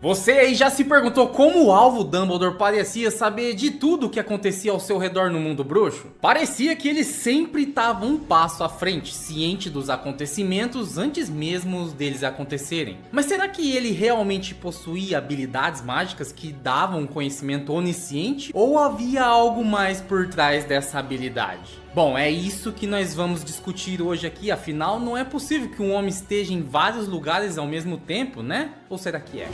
Você aí já se perguntou como o alvo Dumbledore parecia saber de tudo o que acontecia ao seu redor no mundo bruxo? Parecia que ele sempre estava um passo à frente, ciente dos acontecimentos antes mesmo deles acontecerem. Mas será que ele realmente possuía habilidades mágicas que davam um conhecimento onisciente? Ou havia algo mais por trás dessa habilidade? Bom, é isso que nós vamos discutir hoje aqui, afinal não é possível que um homem esteja em vários lugares ao mesmo tempo, né? Ou será que é?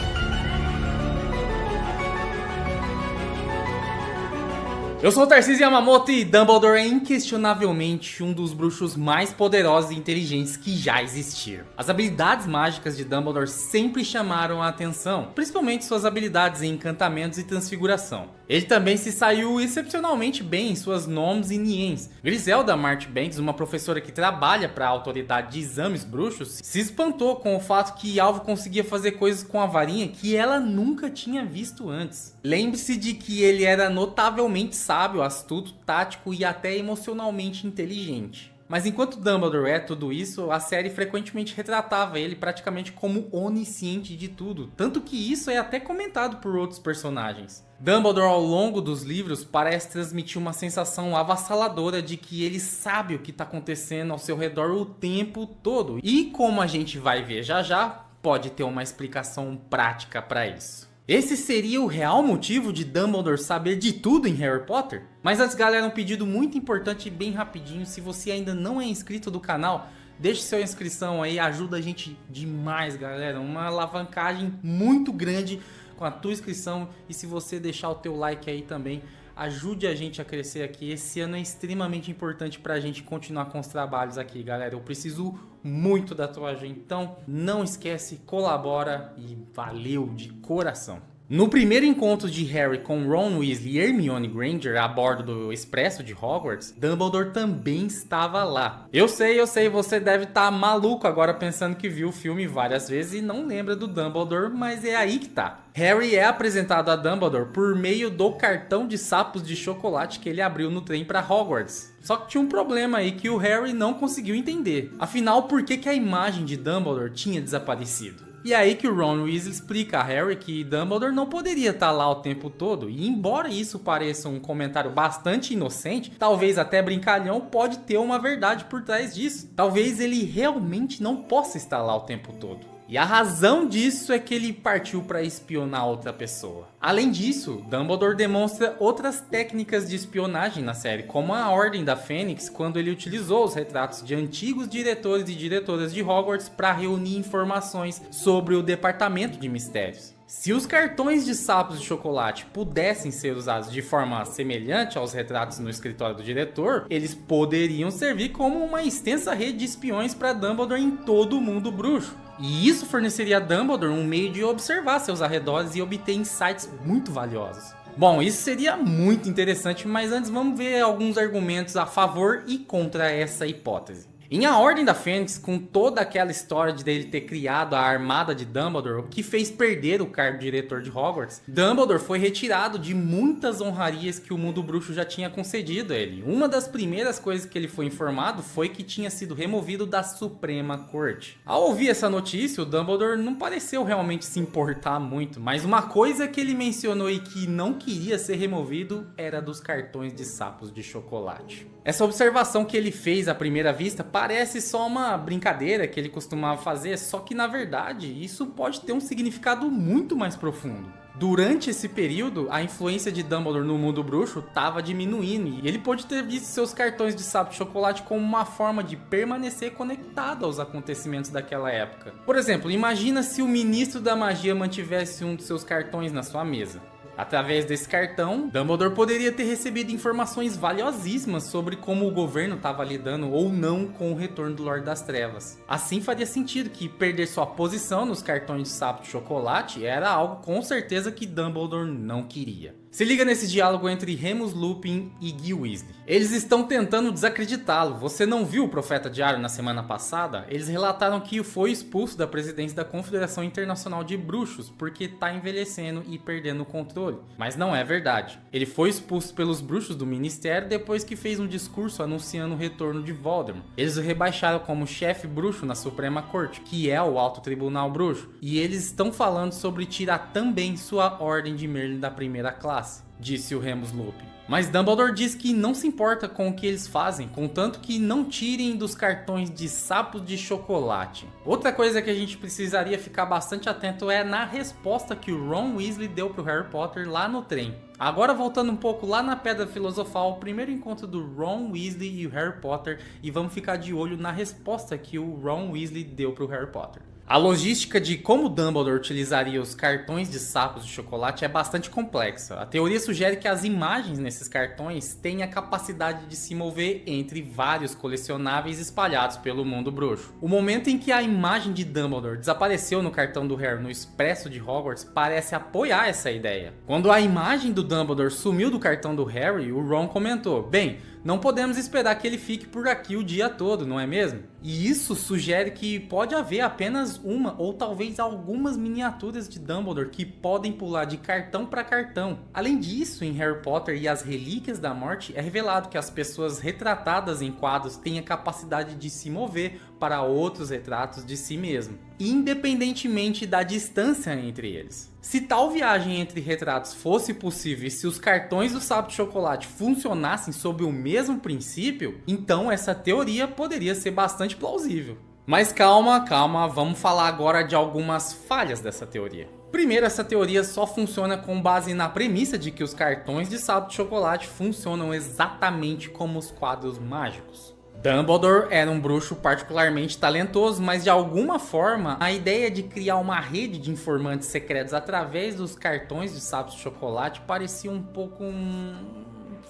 Eu sou o Tarcísio Yamamoto e Dumbledore é inquestionavelmente um dos bruxos mais poderosos e inteligentes que já existiram. As habilidades mágicas de Dumbledore sempre chamaram a atenção, principalmente suas habilidades em encantamentos e transfiguração. Ele também se saiu excepcionalmente bem em suas Gnomes e Niens. Griselda Marchbanks, uma professora que trabalha para a autoridade de exames bruxos, se espantou com o fato que Alvo conseguia fazer coisas com a varinha que ela nunca tinha visto antes. Lembre-se de que ele era notavelmente sábio, astuto, tático e até emocionalmente inteligente. Mas enquanto Dumbledore é tudo isso, a série frequentemente retratava ele praticamente como onisciente de tudo, tanto que isso é até comentado por outros personagens. Dumbledore ao longo dos livros parece transmitir uma sensação avassaladora de que ele sabe o que está acontecendo ao seu redor o tempo todo. E como a gente vai ver já já, pode ter uma explicação prática para isso. Esse seria o real motivo de Dumbledore saber de tudo em Harry Potter? Mas antes, galera, um pedido muito importante e bem rapidinho. Se você ainda não é inscrito do canal, deixe sua inscrição aí, ajuda a gente demais, galera. Uma alavancagem muito grande com a tua inscrição. E se você deixar o teu like aí também, ajude a gente a crescer aqui. Esse ano é extremamente importante pra gente continuar com os trabalhos aqui, galera. Eu preciso muito da tua ajuda, então não esquece, colabora e valeu de coração. No primeiro encontro de Harry com Ron Weasley e Hermione Granger a bordo do Expresso de Hogwarts, Dumbledore também estava lá. Eu sei, você deve estar maluco agora pensando que viu o filme várias vezes e não lembra do Dumbledore, mas é aí que tá. Harry é apresentado a Dumbledore por meio do cartão de sapos de chocolate que ele abriu no trem para Hogwarts. Só que tinha um problema aí que o Harry não conseguiu entender. Afinal, por que a imagem de Dumbledore tinha desaparecido? E aí que o Ron Weasley explica a Harry que Dumbledore não poderia estar lá o tempo todo. E embora isso pareça um comentário bastante inocente, talvez até brincalhão, pode ter uma verdade por trás disso. Talvez ele realmente não possa estar lá o tempo todo. E a razão disso é que ele partiu para espionar outra pessoa. Além disso, Dumbledore demonstra outras técnicas de espionagem na série, como a Ordem da Fênix, quando ele utilizou os retratos de antigos diretores e diretoras de Hogwarts para reunir informações sobre o Departamento de Mistérios. Se os cartões de sapos de chocolate pudessem ser usados de forma semelhante aos retratos no escritório do diretor, eles poderiam servir como uma extensa rede de espiões para Dumbledore em todo o mundo bruxo. E isso forneceria a Dumbledore um meio de observar seus arredores e obter insights muito valiosos. Bom, isso seria muito interessante, mas antes vamos ver alguns argumentos a favor e contra essa hipótese. Em A Ordem da Fênix, com toda aquela história de ele ter criado a armada de Dumbledore, o que fez perder o cargo de diretor de Hogwarts, Dumbledore foi retirado de muitas honrarias que o mundo bruxo já tinha concedido a ele. Uma das primeiras coisas que ele foi informado foi que tinha sido removido da Suprema Corte. Ao ouvir essa notícia, o Dumbledore não pareceu realmente se importar muito, mas uma coisa que ele mencionou e que não queria ser removido era dos cartões de sapos de chocolate. Essa observação que ele fez à primeira vista parece só uma brincadeira que ele costumava fazer, só que na verdade isso pode ter um significado muito mais profundo. Durante esse período, a influência de Dumbledore no mundo bruxo estava diminuindo e ele pode ter visto seus cartões de sapo de chocolate como uma forma de permanecer conectado aos acontecimentos daquela época. Por exemplo, imagina se o ministro da magia mantivesse um de seus cartões na sua mesa. Através desse cartão, Dumbledore poderia ter recebido informações valiosíssimas sobre como o governo estava lidando ou não com o retorno do Lorde das Trevas. Assim faria sentido que perder sua posição nos cartões de sapo de chocolate era algo com certeza que Dumbledore não queria. Se liga nesse diálogo entre Remus Lupin e Guy Weasley. Eles estão tentando desacreditá-lo. Você não viu o Profeta Diário na semana passada? Eles relataram que foi expulso da presidência da Confederação Internacional de Bruxos porque tá envelhecendo e perdendo o controle. Mas não é verdade. Ele foi expulso pelos bruxos do Ministério depois que fez um discurso anunciando o retorno de Voldemort. Eles o rebaixaram como chefe bruxo na Suprema Corte, que é o Alto Tribunal Bruxo. E eles estão falando sobre tirar também sua Ordem de Merlin da primeira classe, disse o Remus Lupin. Mas Dumbledore diz que não se importa com o que eles fazem, contanto que não tirem dos cartões de sapos de chocolate. Outra coisa que a gente precisaria ficar bastante atento é na resposta que o Ron Weasley deu pro Harry Potter lá no trem. Agora voltando um pouco lá na Pedra Filosofal, o primeiro encontro do Ron Weasley e o Harry Potter, e vamos ficar de olho na resposta que o Ron Weasley deu pro Harry Potter. A logística de como Dumbledore utilizaria os cartões de sapos de chocolate é bastante complexa. A teoria sugere que as imagens nesses cartões têm a capacidade de se mover entre vários colecionáveis espalhados pelo mundo bruxo. O momento em que a imagem de Dumbledore desapareceu no cartão do Harry no Expresso de Hogwarts parece apoiar essa ideia. Quando a imagem do Dumbledore sumiu do cartão do Harry, o Ron comentou: "Bem, não podemos esperar que ele fique por aqui o dia todo, não é mesmo?" E isso sugere que pode haver apenas uma ou talvez algumas miniaturas de Dumbledore que podem pular de cartão para cartão. Além disso, em Harry Potter e as Relíquias da Morte é revelado que as pessoas retratadas em quadros têm a capacidade de se mover para outros retratos de si mesmo, independentemente da distância entre eles. Se tal viagem entre retratos fosse possível e se os cartões do Sapo de Chocolate funcionassem sob o mesmo princípio, então essa teoria poderia ser bastante plausível. Mas calma, vamos falar agora de algumas falhas dessa teoria. Primeiro, essa teoria só funciona com base na premissa de que os cartões de Sapo de Chocolate funcionam exatamente como os quadros mágicos. Dumbledore era um bruxo particularmente talentoso, mas de alguma forma a ideia de criar uma rede de informantes secretos através dos cartões de sapos de chocolate parecia um pouco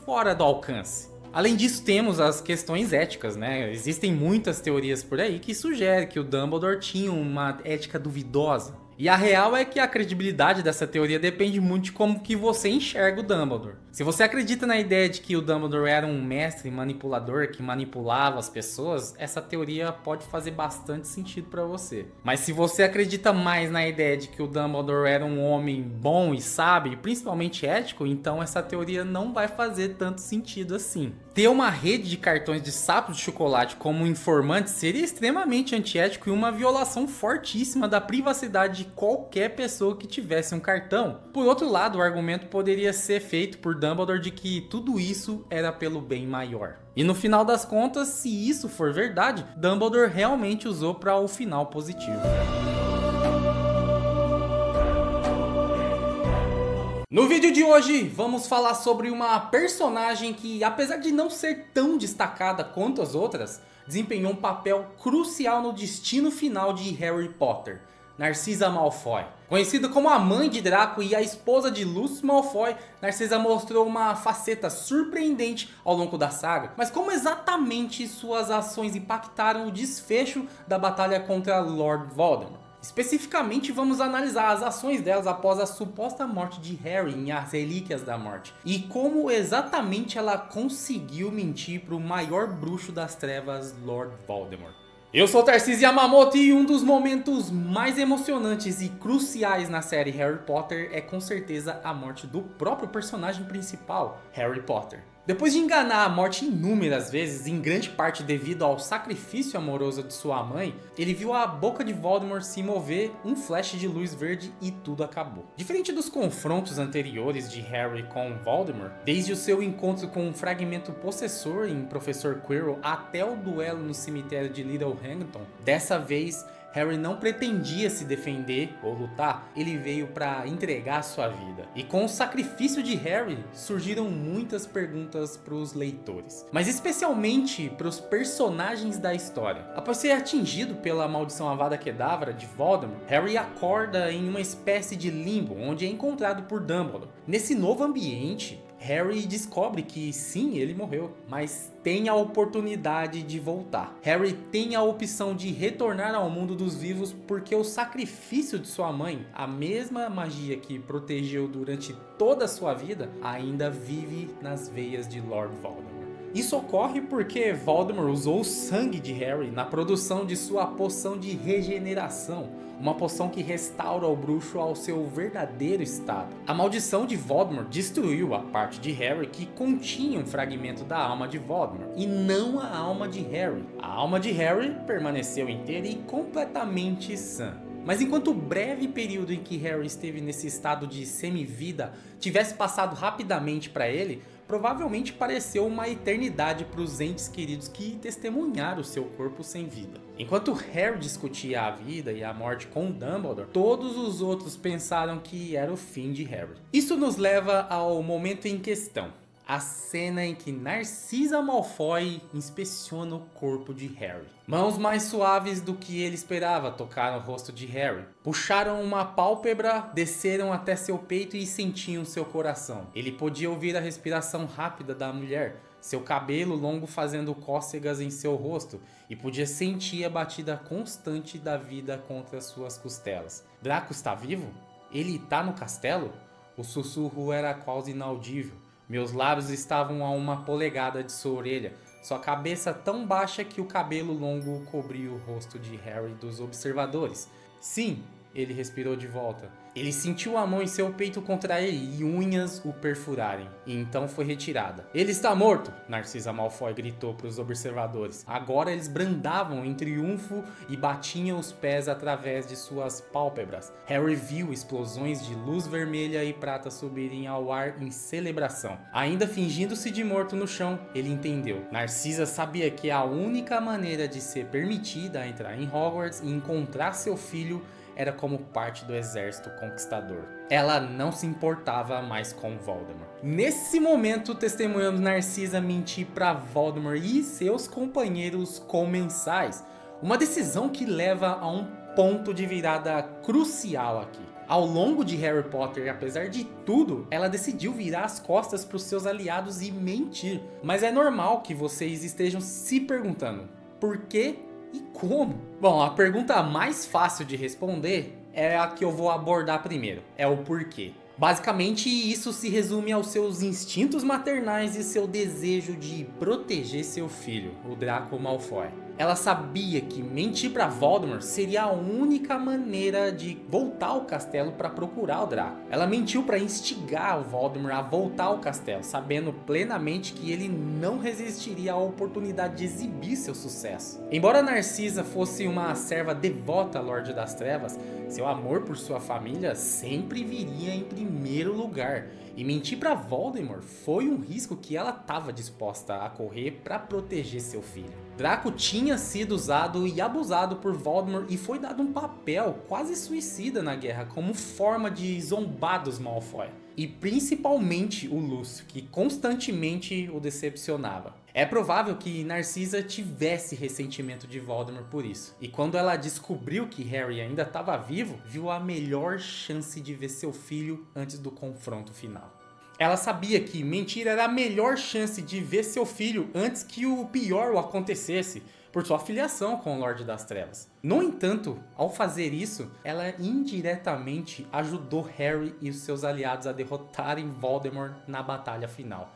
fora do alcance. Além disso, temos as questões éticas, né? Existem muitas teorias por aí que sugerem que o Dumbledore tinha uma ética duvidosa. E a real é que a credibilidade dessa teoria depende muito de como que você enxerga o Dumbledore. Se você acredita na ideia de que o Dumbledore era um mestre manipulador que manipulava as pessoas, essa teoria pode fazer bastante sentido para você. Mas se você acredita mais na ideia de que o Dumbledore era um homem bom e sábio, e principalmente ético, então essa teoria não vai fazer tanto sentido assim. Ter uma rede de cartões de sapos de chocolate como informante seria extremamente antiético e uma violação fortíssima da privacidade de qualquer pessoa que tivesse um cartão. Por outro lado, o argumento poderia ser feito por Dumbledore de que tudo isso era pelo bem maior. E no final das contas, se isso for verdade, Dumbledore realmente usou para o final positivo. No vídeo de hoje, vamos falar sobre uma personagem que, apesar de não ser tão destacada quanto as outras, desempenhou um papel crucial no destino final de Harry Potter: Narcisa Malfoy. Conhecida como a mãe de Draco e a esposa de Lucius Malfoy, Narcisa mostrou uma faceta surpreendente ao longo da saga. Mas como exatamente suas ações impactaram o desfecho da batalha contra Lord Voldemort? Especificamente, vamos analisar as ações delas após a suposta morte de Harry em As Relíquias da Morte e como exatamente ela conseguiu mentir para o maior bruxo das trevas, Lord Voldemort. Eu sou Tarcísio Yamamoto e um dos momentos mais emocionantes e cruciais na série Harry Potter é com certeza a morte do próprio personagem principal, Harry Potter. Depois de enganar a morte inúmeras vezes, em grande parte devido ao sacrifício amoroso de sua mãe, ele viu a boca de Voldemort se mover, um flash de luz verde e tudo acabou. Diferente dos confrontos anteriores de Harry com Voldemort, desde o seu encontro com um fragmento possessor em Professor Quirrell até o duelo no cemitério de Little Hagridon, dessa vez Harry não pretendia se defender ou lutar, ele veio para entregar sua vida. E com o sacrifício de Harry, surgiram muitas perguntas para os leitores, mas especialmente para os personagens da história. Após ser atingido pela maldição Avada Kedavra de Voldemort, Harry acorda em uma espécie de limbo, onde é encontrado por Dumbledore. Nesse novo ambiente, Harry descobre que sim, ele morreu, mas tem a oportunidade de voltar. Harry tem a opção de retornar ao mundo dos vivos porque o sacrifício de sua mãe, a mesma magia que protegeu durante toda a sua vida, ainda vive nas veias de Lord Voldemort. Isso ocorre porque Voldemort usou o sangue de Harry na produção de sua poção de regeneração, uma poção que restaura o bruxo ao seu verdadeiro estado. A maldição de Voldemort destruiu a parte de Harry que continha um fragmento da alma de Voldemort, e não a alma de Harry. A alma de Harry permaneceu inteira e completamente sã. Mas enquanto o breve período em que Harry esteve nesse estado de semi-vida tivesse passado rapidamente para ele, provavelmente pareceu uma eternidade para os entes queridos que testemunharam seu corpo sem vida. Enquanto Harry discutia a vida e a morte com Dumbledore, todos os outros pensaram que era o fim de Harry. Isso nos leva ao momento em questão. A cena em que Narcisa Malfoy inspeciona o corpo de Harry. Mãos mais suaves do que ele esperava tocaram o rosto de Harry. Puxaram uma pálpebra, desceram até seu peito e sentiam seu coração. Ele podia ouvir a respiração rápida da mulher, seu cabelo longo fazendo cócegas em seu rosto, e podia sentir a batida constante da vida contra suas costelas. Draco está vivo? Ele está no castelo? O sussurro era quase inaudível. Meus lábios estavam a uma polegada de sua orelha, sua cabeça tão baixa que o cabelo longo cobria o rosto de Harry dos observadores. Sim, ele respirou de volta. Ele sentiu a mão em seu peito contrair e unhas o perfurarem, e então foi retirada. Ele está morto! Narcisa Malfoy gritou para os observadores. Agora eles brandavam em triunfo e batiam os pés através de suas pálpebras. Harry viu explosões de luz vermelha e prata subirem ao ar em celebração. Ainda fingindo-se de morto no chão, ele entendeu. Narcisa sabia que a única maneira de ser permitida a entrar em Hogwarts e encontrar seu filho era como parte do exército conquistador. Ela não se importava mais com Voldemort. Nesse momento, testemunhamos Narcisa mentir para Voldemort e seus companheiros comensais. Uma decisão que leva a um ponto de virada crucial aqui. Ao longo de Harry Potter, apesar de tudo, ela decidiu virar as costas para os seus aliados e mentir. Mas é normal que vocês estejam se perguntando, por quê? E como? Bom, a pergunta mais fácil de responder é a que eu vou abordar primeiro, é o porquê. Basicamente, isso se resume aos seus instintos maternais e seu desejo de proteger seu filho, o Draco Malfoy. Ela sabia que mentir para Voldemort seria a única maneira de voltar ao castelo para procurar o Draco. Ela mentiu para instigar o Voldemort a voltar ao castelo, sabendo plenamente que ele não resistiria à oportunidade de exibir seu sucesso. Embora Narcisa fosse uma serva devota a Lorde das Trevas, seu amor por sua família sempre viria em primeiro lugar. E mentir para Voldemort foi um risco que ela estava disposta a correr para proteger seu filho. Draco tinha sido usado e abusado por Voldemort e foi dado um papel quase suicida na guerra como forma de zombar dos Malfoy. E principalmente o Lúcio, que constantemente o decepcionava. É provável que Narcisa tivesse ressentimento de Voldemort por isso. E quando ela descobriu que Harry ainda estava vivo, viu a melhor chance de ver seu filho antes do confronto final. Ela sabia que mentir era a melhor chance de ver seu filho antes que o pior o acontecesse, por sua filiação com o Lorde das Trevas. No entanto, ao fazer isso, ela indiretamente ajudou Harry e os seus aliados a derrotarem Voldemort na batalha final.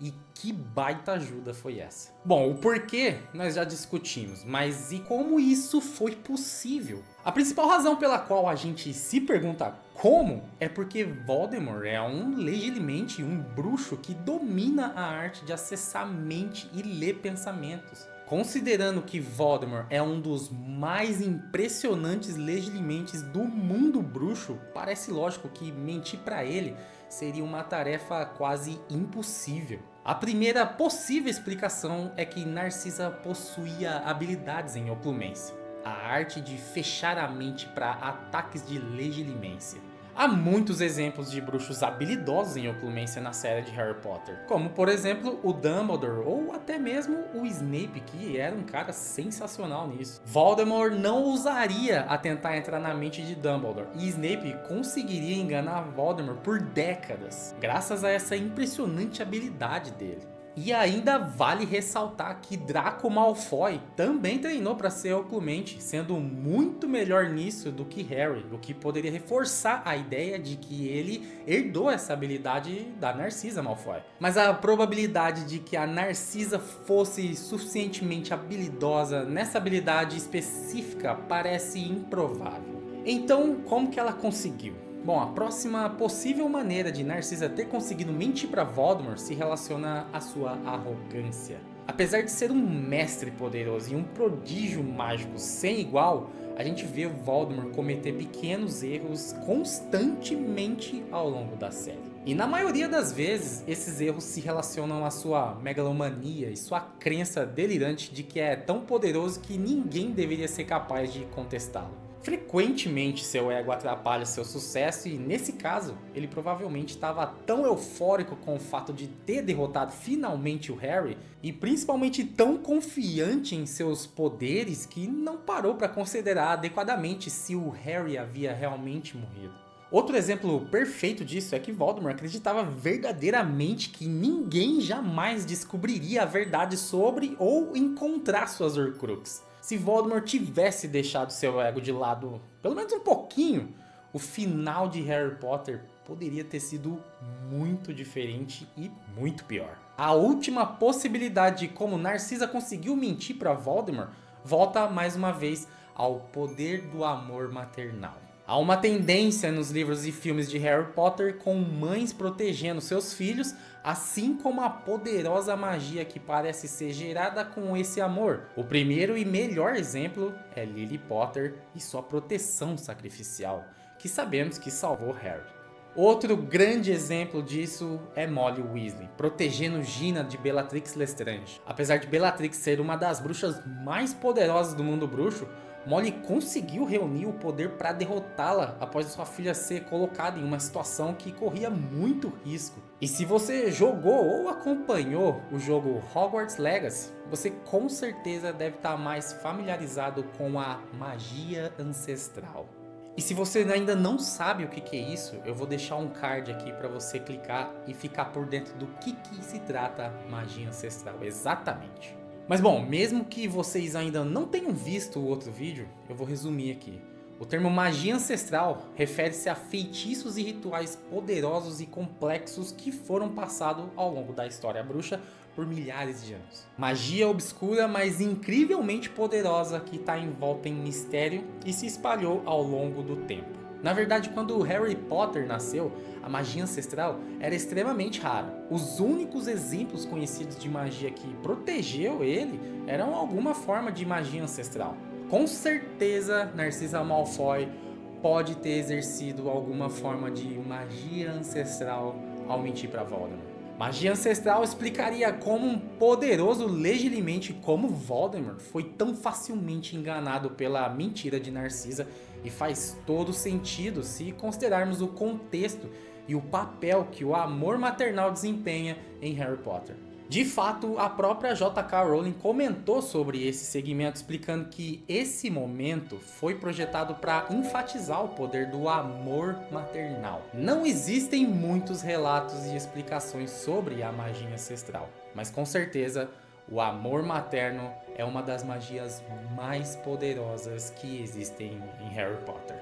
E que baita ajuda foi essa? Bom, o porquê nós já discutimos, mas e como isso foi possível? A principal razão pela qual a gente se pergunta como é porque Voldemort é legitimamente um bruxo que domina a arte de acessar a mente e ler pensamentos. Considerando que Voldemort é um dos mais impressionantes legilimentes do mundo bruxo, parece lógico que mentir para ele seria uma tarefa quase impossível. A primeira possível explicação é que Narcisa possuía habilidades em Occlumência, a arte de fechar a mente para ataques de legilimência. Há muitos exemplos de bruxos habilidosos em oclumência na série de Harry Potter, como por exemplo o Dumbledore ou até mesmo o Snape, que era um cara sensacional nisso. Voldemort não ousaria a tentar entrar na mente de Dumbledore, e Snape conseguiria enganar Voldemort por décadas, graças a essa impressionante habilidade dele. E ainda vale ressaltar que Draco Malfoy também treinou para ser oclumente, sendo muito melhor nisso do que Harry, o que poderia reforçar a ideia de que ele herdou essa habilidade da Narcisa Malfoy. Mas a probabilidade de que a Narcisa fosse suficientemente habilidosa nessa habilidade específica parece improvável. Então, como que ela conseguiu? Bom, a próxima possível maneira de Narcisa ter conseguido mentir para Voldemort se relaciona à sua arrogância. Apesar de ser um mestre poderoso e um prodígio mágico sem igual, a gente vê Voldemort cometer pequenos erros constantemente ao longo da série. E na maioria das vezes, esses erros se relacionam à sua megalomania e sua crença delirante de que é tão poderoso que ninguém deveria ser capaz de contestá-lo. Frequentemente seu ego atrapalha seu sucesso e nesse caso ele provavelmente estava tão eufórico com o fato de ter derrotado finalmente o Harry e principalmente tão confiante em seus poderes que não parou para considerar adequadamente se o Harry havia realmente morrido. Outro exemplo perfeito disso é que Voldemort acreditava verdadeiramente que ninguém jamais descobriria a verdade sobre ou encontrar suas Horcruxes. Se Voldemort tivesse deixado seu ego de lado pelo menos um pouquinho, o final de Harry Potter poderia ter sido muito diferente e muito pior. A última possibilidade de como Narcisa conseguiu mentir para Voldemort volta mais uma vez ao poder do amor maternal. Há uma tendência nos livros e filmes de Harry Potter com mães protegendo seus filhos, assim como a poderosa magia que parece ser gerada com esse amor. O primeiro e melhor exemplo é Lily Potter e sua proteção sacrificial, que sabemos que salvou Harry. Outro grande exemplo disso é Molly Weasley, protegendo Gina de Bellatrix Lestrange. Apesar de Bellatrix ser uma das bruxas mais poderosas do mundo bruxo, Molly conseguiu reunir o poder para derrotá-la após sua filha ser colocada em uma situação que corria muito risco. E se você jogou ou acompanhou o jogo Hogwarts Legacy, você com certeza deve estar mais familiarizado com a magia ancestral. E se você ainda não sabe o que é isso, eu vou deixar um card aqui para você clicar e ficar por dentro do que se trata magia ancestral exatamente. Mas bom, mesmo que vocês ainda não tenham visto o outro vídeo, eu vou resumir aqui. O termo magia ancestral refere-se a feitiços e rituais poderosos e complexos que foram passados ao longo da história bruxa por milhares de anos. Magia obscura, mas incrivelmente poderosa que está envolta em mistério e se espalhou ao longo do tempo. Na verdade, quando Harry Potter nasceu, a magia ancestral era extremamente rara. Os únicos exemplos conhecidos de magia que protegeu ele eram alguma forma de magia ancestral. Com certeza, Narcisa Malfoy pode ter exercido alguma forma de magia ancestral ao mentir para Voldemort. Magia ancestral explicaria como um poderoso Legilimente como Voldemort foi tão facilmente enganado pela mentira de Narcisa e faz todo sentido se considerarmos o contexto e o papel que o amor maternal desempenha em Harry Potter. De fato, a própria J.K. Rowling comentou sobre esse segmento, explicando que esse momento foi projetado para enfatizar o poder do amor maternal. Não existem muitos relatos e explicações sobre a magia ancestral, mas com certeza o amor materno é uma das magias mais poderosas que existem em Harry Potter.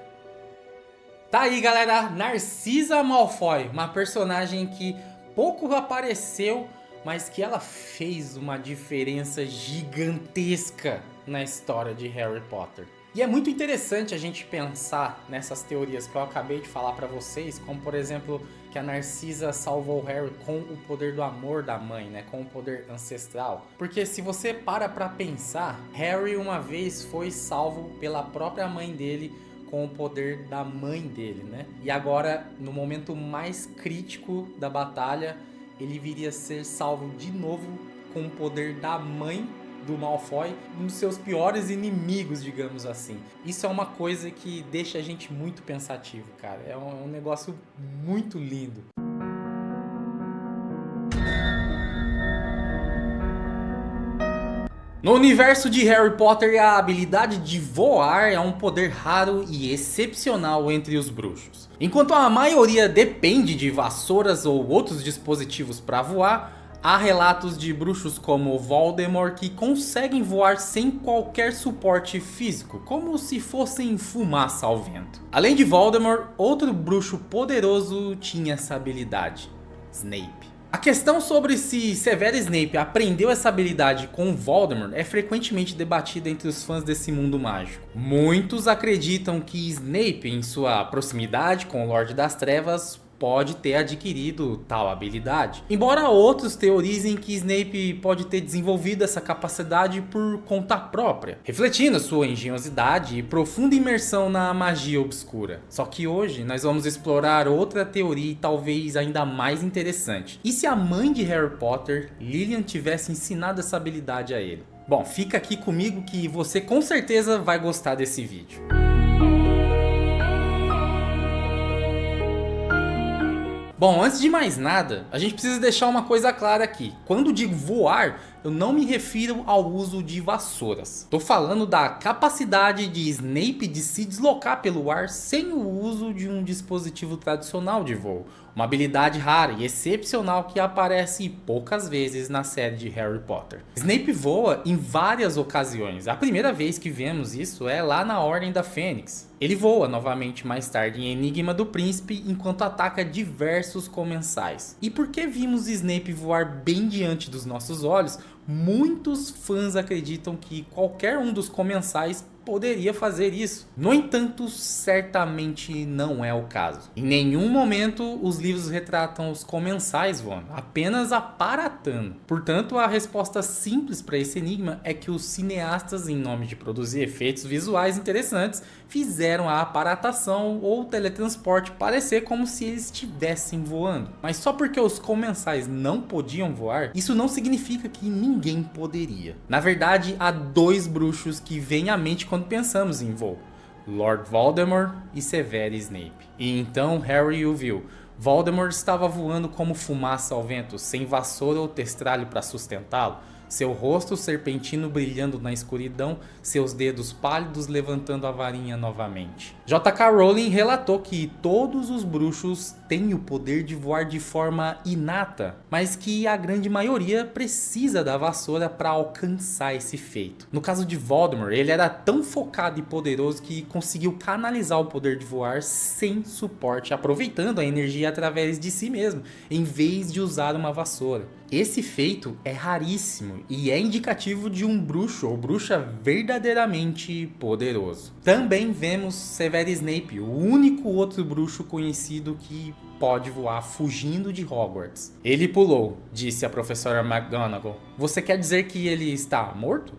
Tá aí, galera, Narcisa Malfoy, uma personagem que pouco apareceu, mas que ela fez uma diferença gigantesca na história de Harry Potter. E é muito interessante a gente pensar nessas teorias que eu acabei de falar pra vocês, como por exemplo, que a Narcisa salvou o Harry com o poder do amor da mãe, né? Com o poder ancestral. Porque se você para pra pensar, Harry uma vez foi salvo pela própria mãe dele com o poder da mãe dele, né? E agora, no momento mais crítico da batalha, ele viria a ser salvo de novo com o poder da mãe do Malfoy, um dos seus piores inimigos, digamos assim. Isso é uma coisa que deixa a gente muito pensativo, cara. É um negócio muito lindo. No universo de Harry Potter, a habilidade de voar é um poder raro e excepcional entre os bruxos. Enquanto a maioria depende de vassouras ou outros dispositivos para voar, há relatos de bruxos como Voldemort que conseguem voar sem qualquer suporte físico, como se fossem fumaça ao vento. Além de Voldemort, outro bruxo poderoso tinha essa habilidade: Snape. A questão sobre se Severus Snape aprendeu essa habilidade com Voldemort é frequentemente debatida entre os fãs desse mundo mágico. Muitos acreditam que Snape, em sua proximidade com o Lorde das Trevas, pode ter adquirido tal habilidade. Embora outros teorizem que Snape pode ter desenvolvido essa capacidade por conta própria, refletindo sua engenhosidade e profunda imersão na magia obscura. Só que hoje nós vamos explorar outra teoria talvez ainda mais interessante. E se a mãe de Harry Potter, Lilian, tivesse ensinado essa habilidade a ele? Bom, fica aqui comigo que você com certeza vai gostar desse vídeo. Bom, antes de mais nada, a gente precisa deixar uma coisa clara aqui. Quando digo voar, eu não me refiro ao uso de vassouras. Tô falando da capacidade de Snape de se deslocar pelo ar sem o uso de um dispositivo tradicional de voo. Uma habilidade rara e excepcional que aparece poucas vezes na série de Harry Potter. Snape voa em várias ocasiões. A primeira vez que vemos isso é lá na Ordem da Fênix. Ele voa novamente mais tarde em Enigma do Príncipe enquanto ataca diversos comensais. E porque vimos Snape voar bem diante dos nossos olhos, muitos fãs acreditam que qualquer um dos comensais poderia fazer isso. No entanto, certamente não é o caso. Em nenhum momento os livros retratam os comensais voando, apenas aparatando. Portanto, a resposta simples para esse enigma é que os cineastas, em nome de produzir efeitos visuais interessantes, fizeram a aparatação ou teletransporte parecer como se eles estivessem voando. Mas só porque os comensais não podiam voar, isso não significa que ninguém poderia. Na verdade, há dois bruxos que vêm à mente quando pensamos em voo: Lord Voldemort e Severus Snape. E então Harry o viu. Voldemort estava voando como fumaça ao vento, sem vassoura ou testralho para sustentá-lo. Seu rosto serpentino brilhando na escuridão, seus dedos pálidos levantando a varinha novamente. J.K. Rowling relatou que todos os bruxos têm o poder de voar de forma inata, mas que a grande maioria precisa da vassoura para alcançar esse feito. No caso de Voldemort, ele era tão focado e poderoso que conseguiu canalizar o poder de voar sem suporte, aproveitando a energia através de si mesmo, em vez de usar uma vassoura. Esse feito é raríssimo e é indicativo de um bruxo ou bruxa verdadeiramente poderoso. Também vemos Severus Snape, o único outro bruxo conhecido que pode voar fugindo de Hogwarts. Ele pulou, disse a professora McGonagall. Você quer dizer que ele está morto?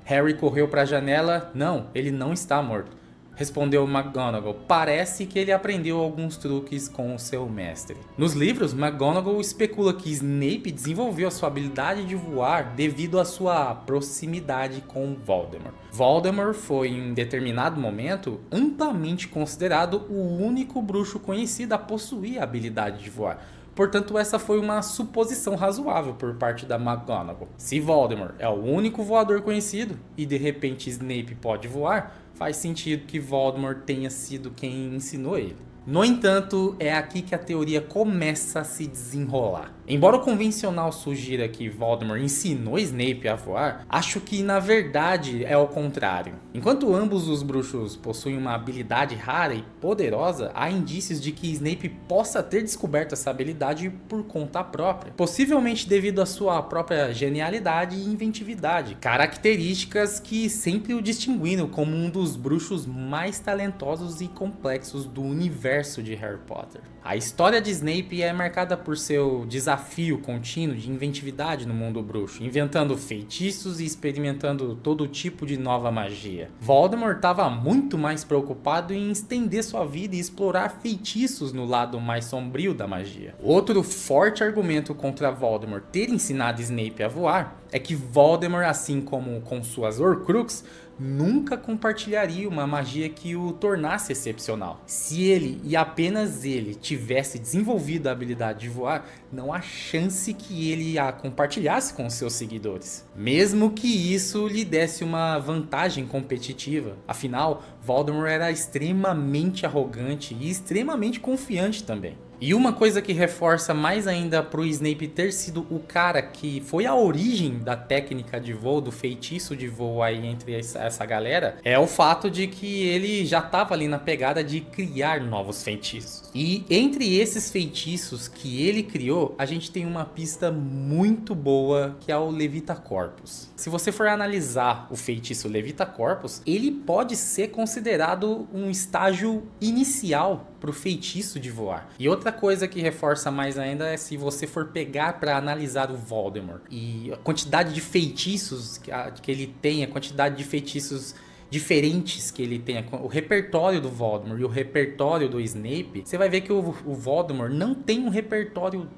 Harry correu para a janela. Não, ele não está morto, respondeu McGonagall. Parece que ele aprendeu alguns truques com o seu mestre. Nos livros, McGonagall especula que Snape desenvolveu a sua habilidade de voar devido à sua proximidade com Voldemort. Voldemort foi, em determinado momento, amplamente considerado o único bruxo conhecido a possuir a habilidade de voar. Portanto, essa foi uma suposição razoável por parte da McGonagall. Se Voldemort é o único voador conhecido e de repente Snape pode voar, faz sentido que Voldemort tenha sido quem ensinou ele. No entanto, é aqui que a teoria começa a se desenrolar. Embora o convencional sugira que Voldemort ensinou Snape a voar, acho que na verdade é o contrário. Enquanto ambos os bruxos possuem uma habilidade rara e poderosa, há indícios de que Snape possa ter descoberto essa habilidade por conta própria, possivelmente devido à sua própria genialidade e inventividade, características que sempre o distinguiram como um dos bruxos mais talentosos e complexos do universo universo de Harry Potter. A história de Snape é marcada por seu desafio contínuo de inventividade no mundo bruxo, inventando feitiços e experimentando todo tipo de nova magia. Voldemort estava muito mais preocupado em estender sua vida e explorar feitiços no lado mais sombrio da magia. Outro forte argumento contra Voldemort ter ensinado Snape a voar é que Voldemort, assim como com suas Horcruxes, nunca compartilharia uma magia que o tornasse excepcional. Se ele, e apenas ele, tivesse desenvolvido a habilidade de voar, não há chance que ele a compartilhasse com seus seguidores, mesmo que isso lhe desse uma vantagem competitiva. Afinal, Voldemort era extremamente arrogante e extremamente confiante também. E uma coisa que reforça mais ainda pro Snape ter sido o cara que foi a origem da técnica de voo, do feitiço de voo aí entre essa galera, é o fato de que ele já tava ali na pegada de criar novos feitiços. E entre esses feitiços que ele criou, a gente tem uma pista muito boa que é o Levita Corpus. Se você for analisar o feitiço Levita Corpus, ele pode ser considerado um estágio inicial pro feitiço de voar. E outra coisa que reforça mais ainda é se você for pegar para analisar o Voldemort e a quantidade de feitiços que ele tem, a quantidade de feitiços diferentes que ele tem, o repertório do Voldemort e o repertório do Snape, você vai ver que o Voldemort não tem um repertório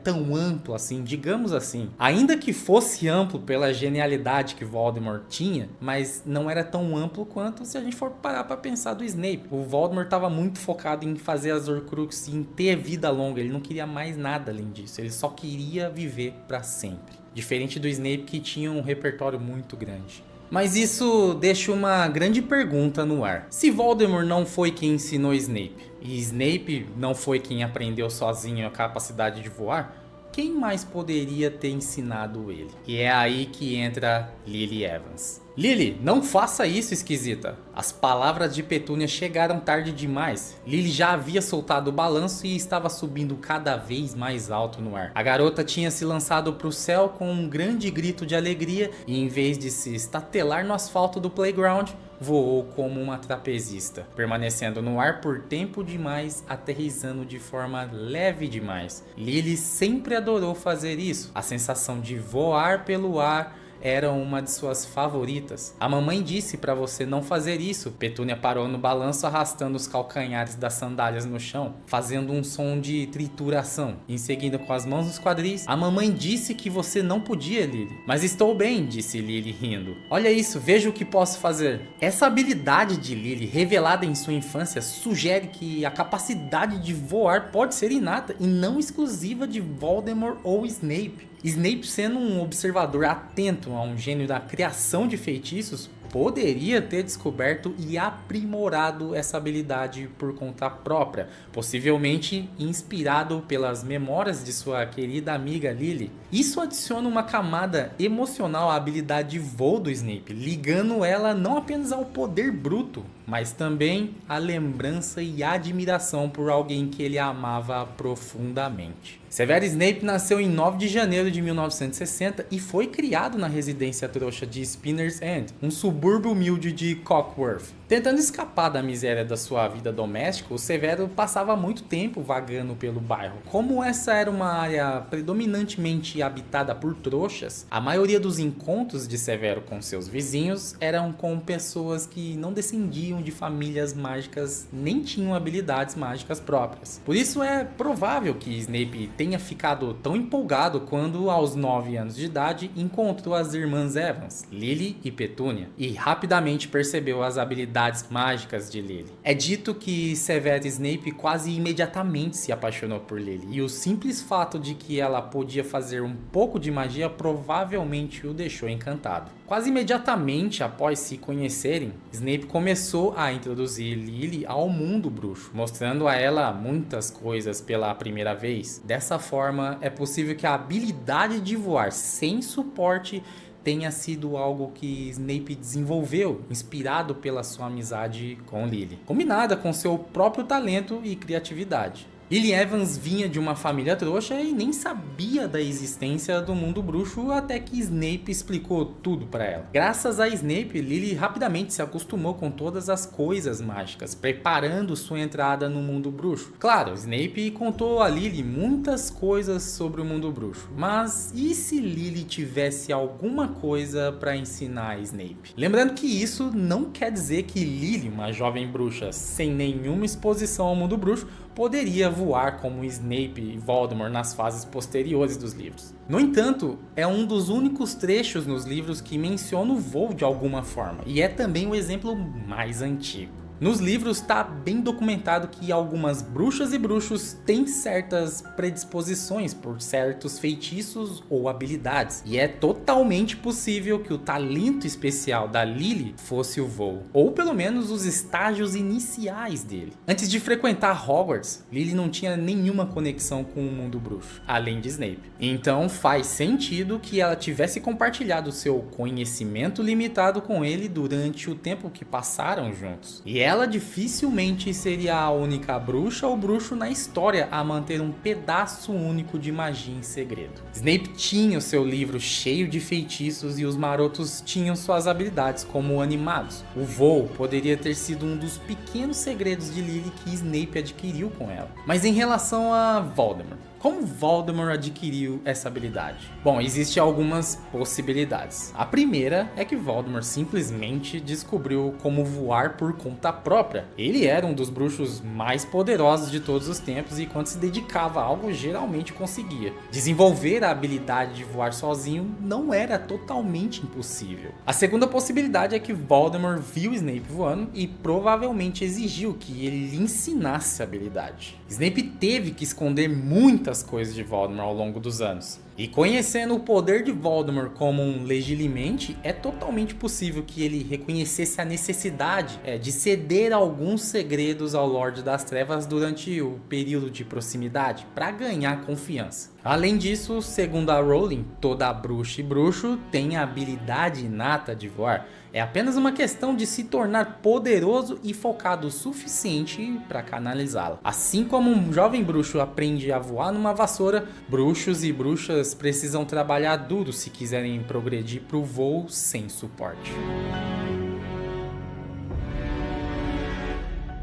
tão amplo assim, digamos assim. Ainda que fosse amplo pela genialidade que Voldemort tinha, mas não era tão amplo quanto se a gente for parar para pensar do Snape. O Voldemort estava muito focado em fazer as Horcruxes e em ter vida longa, ele não queria mais nada além disso, ele só queria viver para sempre. Diferente do Snape, que tinha um repertório muito grande. Mas isso deixa uma grande pergunta no ar. Se Voldemort não foi quem ensinou Snape, e Snape não foi quem aprendeu sozinho a capacidade de voar, quem mais poderia ter ensinado ele? E é aí que entra Lily Evans. Lily, não faça isso, esquisita. As palavras de Petúnia chegaram tarde demais. Lily já havia soltado o balanço e estava subindo cada vez mais alto no ar. A garota tinha se lançado para o céu com um grande grito de alegria e, em vez de se estatelar no asfalto do playground, voou como uma trapezista, permanecendo no ar por tempo demais, aterrissando de forma leve demais. Lily sempre adorou fazer isso. A sensação de voar pelo ar era uma de suas favoritas. A mamãe disse para você não fazer isso. Petúnia parou no balanço, arrastando os calcanhares das sandálias no chão, fazendo um som de trituração. Em seguida, com as mãos nos quadris, a mamãe disse que você não podia, Lily. Mas estou bem, disse Lily rindo. Olha isso, veja o que posso fazer. Essa habilidade de Lily, revelada em sua infância, sugere que a capacidade de voar pode ser inata e não exclusiva de Voldemort ou Snape. Snape, sendo um observador atento a um gênio da criação de feitiços, poderia ter descoberto e aprimorado essa habilidade por conta própria, possivelmente inspirado pelas memórias de sua querida amiga Lily. Isso adiciona uma camada emocional à habilidade de voo do Snape, ligando ela não apenas ao poder bruto, mas também à lembrança e admiração por alguém que ele amava profundamente. Severus Snape nasceu em 9 de janeiro de 1960 e foi criado na residência trouxa de Spinner's End, um subúrbio humilde de Cockworth. Tentando escapar da miséria da sua vida doméstica, o Severo passava muito tempo vagando pelo bairro. Como essa era uma área predominantemente habitada por trouxas, a maioria dos encontros de Severo com seus vizinhos eram com pessoas que não descendiam de famílias mágicas nem tinham habilidades mágicas próprias. Por isso é provável que Snape tenha ficado tão empolgado quando, aos 9 anos de idade, encontrou as irmãs Evans, Lily e Petúnia, e rapidamente percebeu as habilidades mágicas de Lily. É dito que Severus Snape quase imediatamente se apaixonou por Lily, e o simples fato de que ela podia fazer um pouco de magia provavelmente o deixou encantado. Quase imediatamente após se conhecerem, Snape começou a introduzir Lily ao mundo bruxo, mostrando a ela muitas coisas pela primeira vez. Dessa forma, é possível que a habilidade de voar sem suporte tenha sido algo que Snape desenvolveu, inspirado pela sua amizade com Lily, combinada com seu próprio talento e criatividade. Lily Evans vinha de uma família trouxa e nem sabia da existência do mundo bruxo até que Snape explicou tudo para ela. Graças a Snape, Lily rapidamente se acostumou com todas as coisas mágicas, preparando sua entrada no mundo bruxo. Claro, Snape contou a Lily muitas coisas sobre o mundo bruxo, mas e se Lily tivesse alguma coisa para ensinar a Snape? Lembrando que isso não quer dizer que Lily, uma jovem bruxa sem nenhuma exposição ao mundo bruxo, poderia voar como Snape e Voldemort nas fases posteriores dos livros. No entanto, é um dos únicos trechos nos livros que menciona o voo de alguma forma, e é também o exemplo mais antigo. Nos livros está bem documentado que algumas bruxas e bruxos têm certas predisposições por certos feitiços ou habilidades, e é totalmente possível que o talento especial da Lily fosse o voo, ou pelo menos os estágios iniciais dele. Antes de frequentar Hogwarts, Lily não tinha nenhuma conexão com o mundo bruxo, além de Snape. Então faz sentido que ela tivesse compartilhado seu conhecimento limitado com ele durante o tempo que passaram juntos. E ela dificilmente seria a única bruxa ou bruxo na história a manter um pedaço único de magia em segredo. Snape tinha o seu livro cheio de feitiços e os marotos tinham suas habilidades como animados. O voo poderia ter sido um dos pequenos segredos de Lily que Snape adquiriu com ela. Mas em relação a Voldemort, como Voldemort adquiriu essa habilidade? Bom, existem algumas possibilidades. A primeira é que Voldemort simplesmente descobriu como voar por conta própria. Ele era um dos bruxos mais poderosos de todos os tempos e quando se dedicava a algo, geralmente conseguia. Desenvolver a habilidade de voar sozinho não era totalmente impossível. A segunda possibilidade é que Voldemort viu Snape voando e provavelmente exigiu que ele lhe ensinasse a habilidade. Snape teve que esconder muitas coisas de Voldemort ao longo dos anos. E conhecendo o poder de Voldemort como um legilimente, é totalmente possível que ele reconhecesse a necessidade de ceder alguns segredos ao Lorde das Trevas durante o período de proximidade, para ganhar confiança. Além disso, segundo a Rowling, toda bruxa e bruxo tem a habilidade inata de voar. É apenas uma questão de se tornar poderoso e focado o suficiente para canalizá-la. Assim como um jovem bruxo aprende a voar numa vassoura, bruxos e bruxas precisam trabalhar duro se quiserem progredir para o voo sem suporte.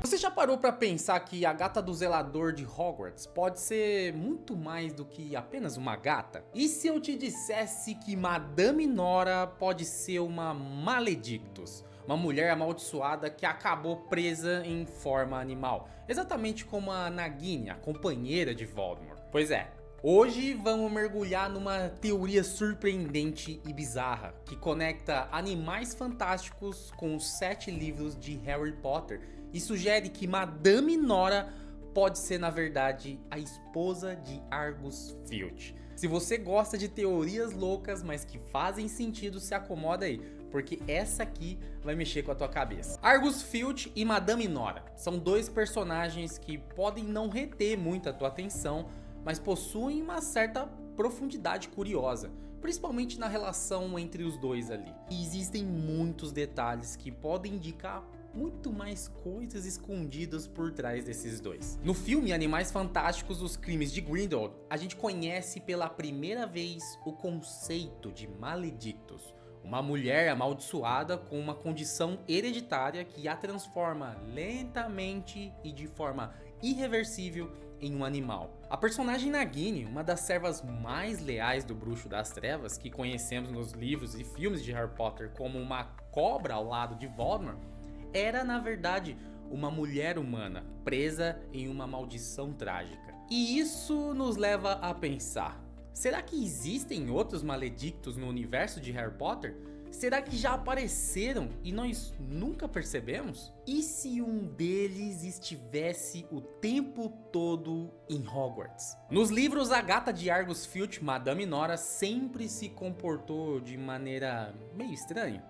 Você já parou para pensar que a gata do zelador de Hogwarts pode ser muito mais do que apenas uma gata? E se eu te dissesse que Madame Nora pode ser uma Maledictus? Uma mulher amaldiçoada que acabou presa em forma animal, exatamente como a Nagini, a companheira de Voldemort. Pois é, hoje vamos mergulhar numa teoria surpreendente e bizarra que conecta Animais Fantásticos com os 7 livros de Harry Potter e sugere que Madame Nora pode ser na verdade a esposa de Argus Filch. Se você gosta de teorias loucas, mas que fazem sentido, se acomoda aí, porque essa aqui vai mexer com a tua cabeça. Argus Filch e Madame Nora são 2 personagens que podem não reter muito a tua atenção, mas possuem uma certa profundidade curiosa, principalmente na relação entre os dois ali. E existem muitos detalhes que podem indicar muito mais coisas escondidas por trás desses dois. No filme Animais Fantásticos, Os Crimes de Grindelwald, a gente conhece pela primeira vez o conceito de Maledictus, uma mulher amaldiçoada com uma condição hereditária que a transforma lentamente e de forma irreversível em um animal. A personagem Nagini, uma das servas mais leais do Bruxo das Trevas, que conhecemos nos livros e filmes de Harry Potter como uma cobra ao lado de Voldemort, era na verdade uma mulher humana presa em uma maldição trágica. E isso nos leva a pensar: será que existem outros Maledictus no universo de Harry Potter? Será que já apareceram e nós nunca percebemos? E se um deles estivesse o tempo todo em Hogwarts? Nos livros, a gata de Argus Filch, Madame Nora, sempre se comportou de maneira meio estranha.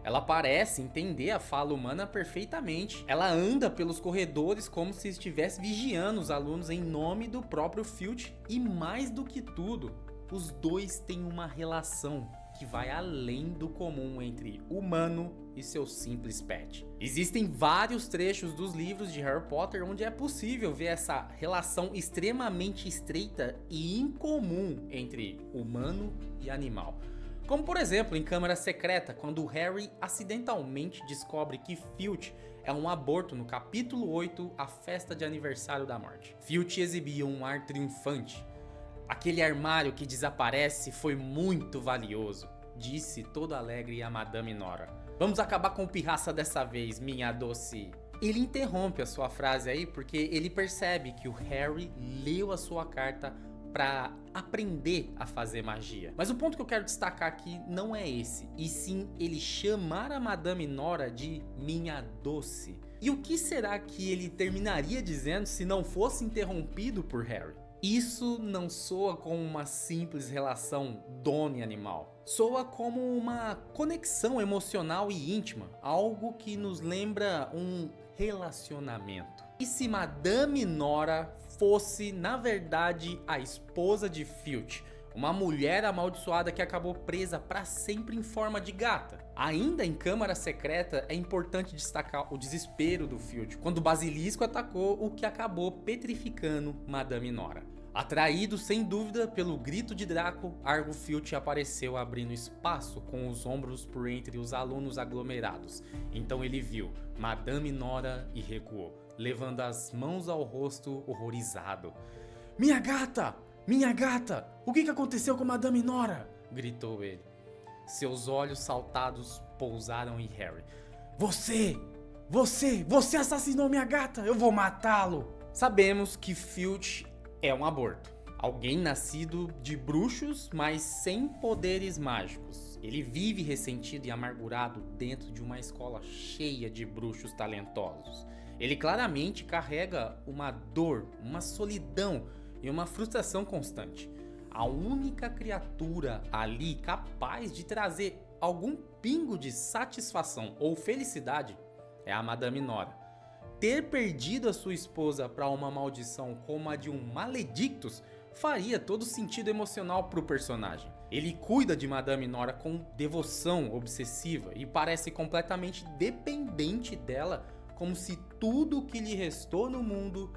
Ela parece entender a fala humana perfeitamente. Ela anda pelos corredores como se estivesse vigiando os alunos em nome do próprio Filch. E mais do que tudo, os dois têm uma relação que vai além do comum entre humano e seu simples pet. Existem vários trechos dos livros de Harry Potter onde é possível ver essa relação extremamente estreita e incomum entre humano e animal. Como por exemplo em Câmara Secreta, quando Harry acidentalmente descobre que Filch é um aborto no capítulo 8, A Festa de Aniversário da Morte. Filch exibia um ar triunfante. Aquele armário que desaparece foi muito valioso, disse todo alegre a Madame Nora. Vamos acabar com o pirraça dessa vez, minha doce. Ele interrompe a sua frase aí porque ele percebe que o Harry leu a sua carta para aprender a fazer magia. Mas o ponto que eu quero destacar aqui não é esse, e sim ele chamar a Madame Nora de minha doce. E o que será que ele terminaria dizendo se não fosse interrompido por Harry? Isso não soa como uma simples relação dono e animal. Soa como uma conexão emocional e íntima, algo que nos lembra um relacionamento. E se Madame Nora fosse, na verdade, a esposa de Filch, uma mulher amaldiçoada que acabou presa para sempre em forma de gata? Ainda em Câmara Secreta, é importante destacar o desespero do Filch quando o basilisco atacou, o que acabou petrificando Madame Nora. Atraído sem dúvida pelo grito de Draco, Argo Filch apareceu abrindo espaço com os ombros por entre os alunos aglomerados. Então ele viu Madame Nora e recuou, levando as mãos ao rosto horrorizado. Minha gata! Minha gata! O que aconteceu com Madame Nora? Gritou ele. Seus olhos saltados pousaram em Harry. Você assassinou minha gata! Eu vou matá-lo! Sabemos que Filch é um aborto. Alguém nascido de bruxos, mas sem poderes mágicos. Ele vive ressentido e amargurado dentro de uma escola cheia de bruxos talentosos. Ele claramente carrega uma dor, uma solidão e uma frustração constante. A única criatura ali capaz de trazer algum pingo de satisfação ou felicidade é a Madame Nora. Ter perdido a sua esposa para uma maldição como a de um Maledictus faria todo sentido emocional para o personagem. Ele cuida de Madame Nora com devoção obsessiva e parece completamente dependente dela, como se tudo o que lhe restou no mundo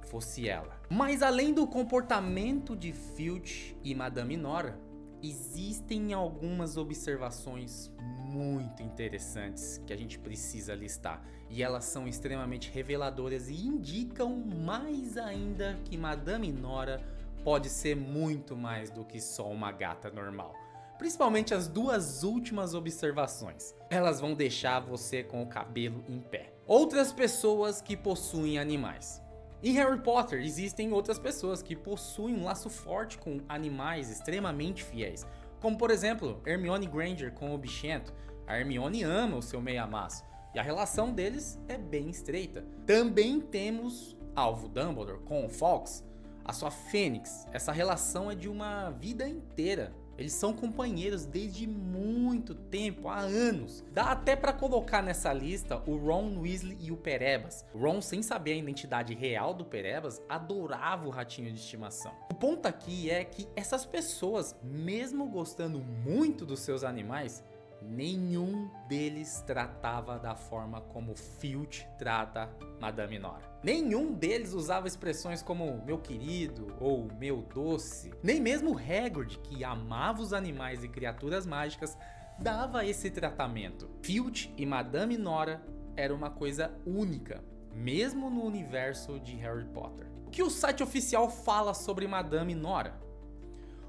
fosse ela. Mas além do comportamento de Filch e Madame Nora, existem algumas observações muito interessantes que a gente precisa listar, e elas são extremamente reveladoras e indicam mais ainda que Madame Nora pode ser muito mais do que só uma gata normal. Principalmente as duas últimas observações. Elas vão deixar você com o cabelo em pé. Outras pessoas que possuem animais. Em Harry Potter existem outras pessoas que possuem um laço forte com animais extremamente fiéis, como por exemplo Hermione Granger com o Bichento. A Hermione ama o seu meia-maço e a relação deles é bem estreita. Também temos Alvo Dumbledore com o Fawkes, a sua Fênix. Essa relação é de uma vida inteira. Eles são companheiros desde muito tempo, há anos. Dá até pra colocar nessa lista o Ron Weasley e o Perebas. O Ron, sem saber a identidade real do Perebas, adorava o ratinho de estimação. O ponto aqui é que essas pessoas, mesmo gostando muito dos seus animais, nenhum deles tratava da forma como Filch trata Madame Nora. Nenhum deles usava expressões como meu querido ou meu doce. Nem mesmo Hagrid, que amava os animais e criaturas mágicas, dava esse tratamento. Filch e Madame Nora era uma coisa única, mesmo no universo de Harry Potter. O que o site oficial fala sobre Madame Nora?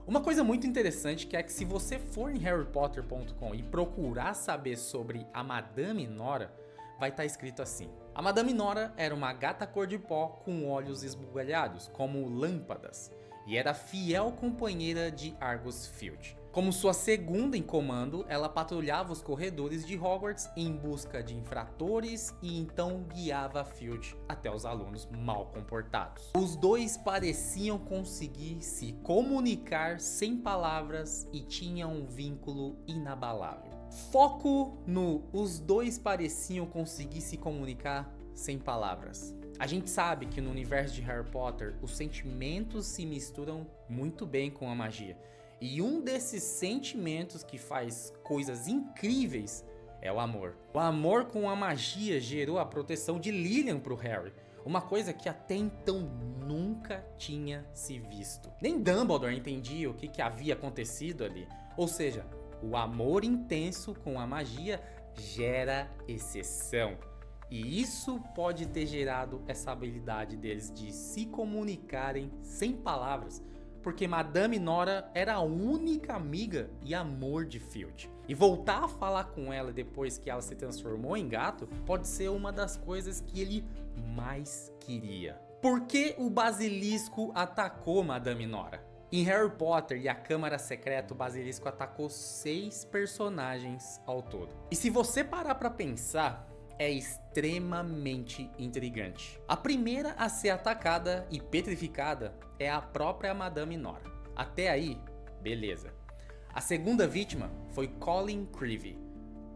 Uma coisa muito interessante que é que se você for em harrypotter.com e procurar saber sobre a Madame Nora, vai estar escrito assim: a Madame Nora era uma gata cor de pó com olhos esbugalhados, como lâmpadas, e era fiel companheira de Argus Filch. Como sua segunda em comando, ela patrulhava os corredores de Hogwarts em busca de infratores e então guiava Filch até os alunos mal comportados. Os dois pareciam conseguir se comunicar sem palavras e tinham um vínculo inabalável. Foco no os dois pareciam conseguir se comunicar sem palavras. A gente sabe que no universo de Harry Potter os sentimentos se misturam muito bem com a magia. E um desses sentimentos que faz coisas incríveis é o amor. O amor com a magia gerou a proteção de Lilian pro Harry. Uma coisa que até então nunca tinha se visto. Nem Dumbledore entendia o que havia acontecido ali. Ou seja, o amor intenso com a magia gera exceção. E isso pode ter gerado essa habilidade deles de se comunicarem sem palavras. Porque Madame Nora era a única amiga e amor de Filch. E voltar a falar com ela depois que ela se transformou em gato pode ser uma das coisas que ele mais queria. Por que o basilisco atacou Madame Nora? Em Harry Potter e a Câmara Secreta, o basilisco atacou 6 personagens ao todo. E se você parar pra pensar, é extremamente intrigante. A primeira a ser atacada e petrificada é a própria Madame Nora. Até aí, beleza. A segunda vítima foi Colin Creevey.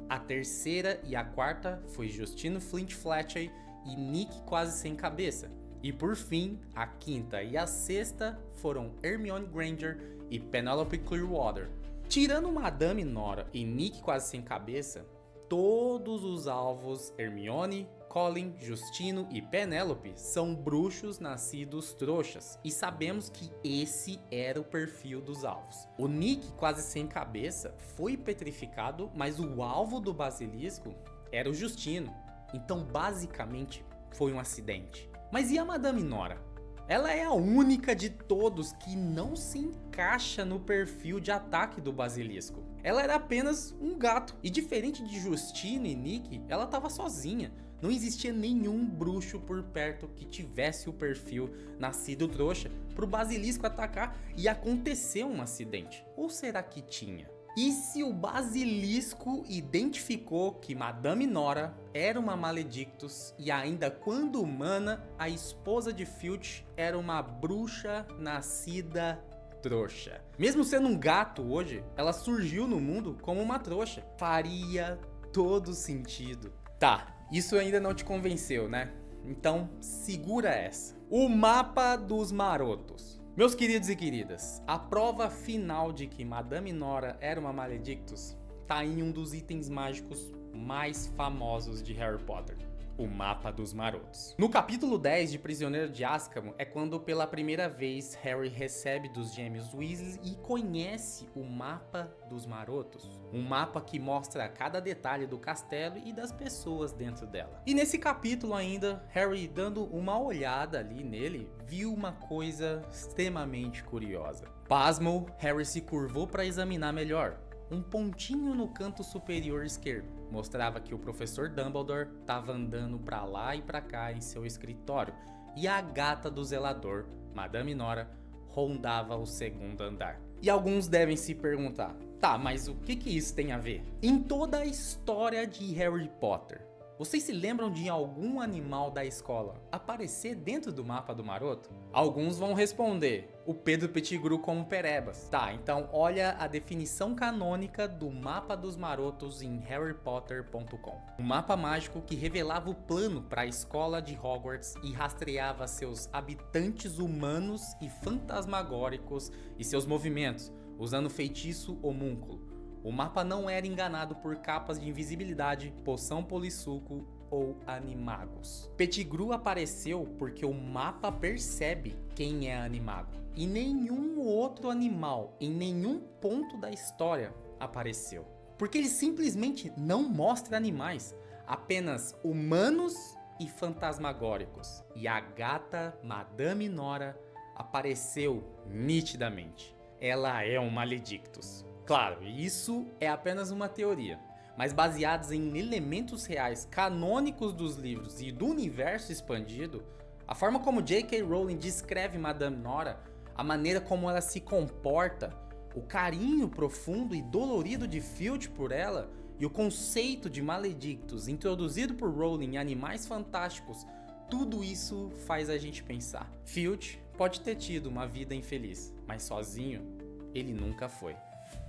A terceira e a quarta foi Justino Flint Fletcher e Nick Quase Sem Cabeça. E por fim, a quinta e a sexta foram Hermione Granger e Penelope Clearwater. Tirando Madame Nora e Nick Quase Sem Cabeça, todos os alvos Hermione, Colin, Justino e Penelope são bruxos nascidos trouxas. E sabemos que esse era o perfil dos alvos. O Nick Quase Sem Cabeça foi petrificado, mas o alvo do basilisco era o Justino. Então basicamente foi um acidente. Mas e a Madame Nora? Ela é a única de todos que não se encaixa no perfil de ataque do basilisco. Ela era apenas um gato. E diferente de Justino e Nick, ela estava sozinha. Não existia nenhum bruxo por perto que tivesse o perfil nascido trouxa para o basilisco atacar e acontecer um acidente. Ou será que tinha? E se o basilisco identificou que Madame Nora era uma Maledictus e ainda quando humana, a esposa de Filch era uma bruxa nascida trouxa? Mesmo sendo um gato hoje, ela surgiu no mundo como uma trouxa. Faria todo sentido. Tá, isso ainda não te convenceu, né? Então segura essa. O mapa dos marotos. Meus queridos e queridas, a prova final de que Madame Nora era uma Maledictus tá em um dos itens mágicos mais famosos de Harry Potter, o mapa dos marotos. No capítulo 10 de Prisioneiro de Azkaban é quando pela primeira vez Harry recebe dos gêmeos Weasley e conhece o mapa dos marotos. Um mapa que mostra cada detalhe do castelo e das pessoas dentro dela. E nesse capítulo ainda, Harry dando uma olhada ali nele, viu uma coisa extremamente curiosa. Pasmo, Harry se curvou para examinar melhor. Um pontinho no canto superior esquerdo mostrava que o professor Dumbledore estava andando para lá e para cá em seu escritório e a gata do zelador, Madame Nora, rondava o segundo andar. E alguns devem se perguntar, tá, mas o que isso tem a ver? Em toda a história de Harry Potter, vocês se lembram de algum animal da escola aparecer dentro do mapa do maroto? Alguns vão responder, o Pedro Pettigrew como Perebas. Tá, então olha a definição canônica do mapa dos marotos em harrypotter.com. Um mapa mágico que revelava o plano para a escola de Hogwarts e rastreava seus habitantes humanos e fantasmagóricos e seus movimentos, usando feitiço homúnculo. O mapa não era enganado por capas de invisibilidade, poção polissuco ou animagos. Pettigrew apareceu porque o mapa percebe quem é animago. E nenhum outro animal, em nenhum ponto da história, apareceu. Porque ele simplesmente não mostra animais, apenas humanos e fantasmagóricos. E a gata Madame Nora apareceu nitidamente. Ela é um Maledictus. Claro, isso é apenas uma teoria, mas baseados em elementos reais canônicos dos livros e do universo expandido, a forma como J.K. Rowling descreve Madame Nora, a maneira como ela se comporta, o carinho profundo e dolorido de Filch por ela e o conceito de Maledictus introduzido por Rowling em Animais Fantásticos, tudo isso faz a gente pensar. Filch pode ter tido uma vida infeliz, mas sozinho ele nunca foi.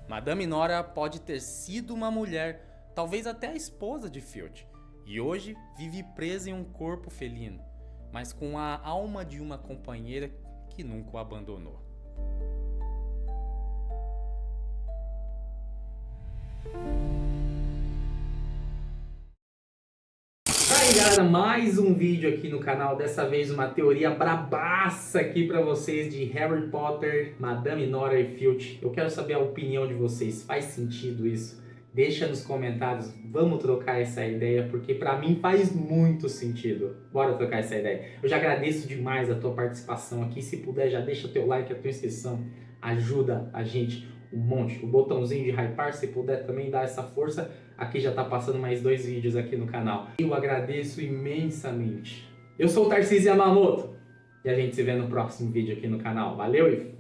Madame Nora pode ter sido uma mulher, talvez até a esposa de Filch, e hoje vive presa em um corpo felino, mas com a alma de uma companheira que nunca o abandonou. Aí galera, mais um vídeo aqui no canal, dessa vez uma teoria brabaça aqui pra vocês de Harry Potter, Madame Nora e Filch. Eu quero saber a opinião de vocês, faz sentido isso? Deixa nos comentários, vamos trocar essa ideia, porque pra mim faz muito sentido. Bora trocar essa ideia. Eu já agradeço demais a tua participação aqui, se puder já deixa o teu like, a tua inscrição, ajuda a gente um monte. O botãozinho de hypar, se puder também dar essa força. Aqui já tá passando mais 2 vídeos aqui no canal. Eu agradeço imensamente. Eu sou o Tarcísio Yamamoto e a gente se vê no próximo vídeo aqui no canal. Valeu e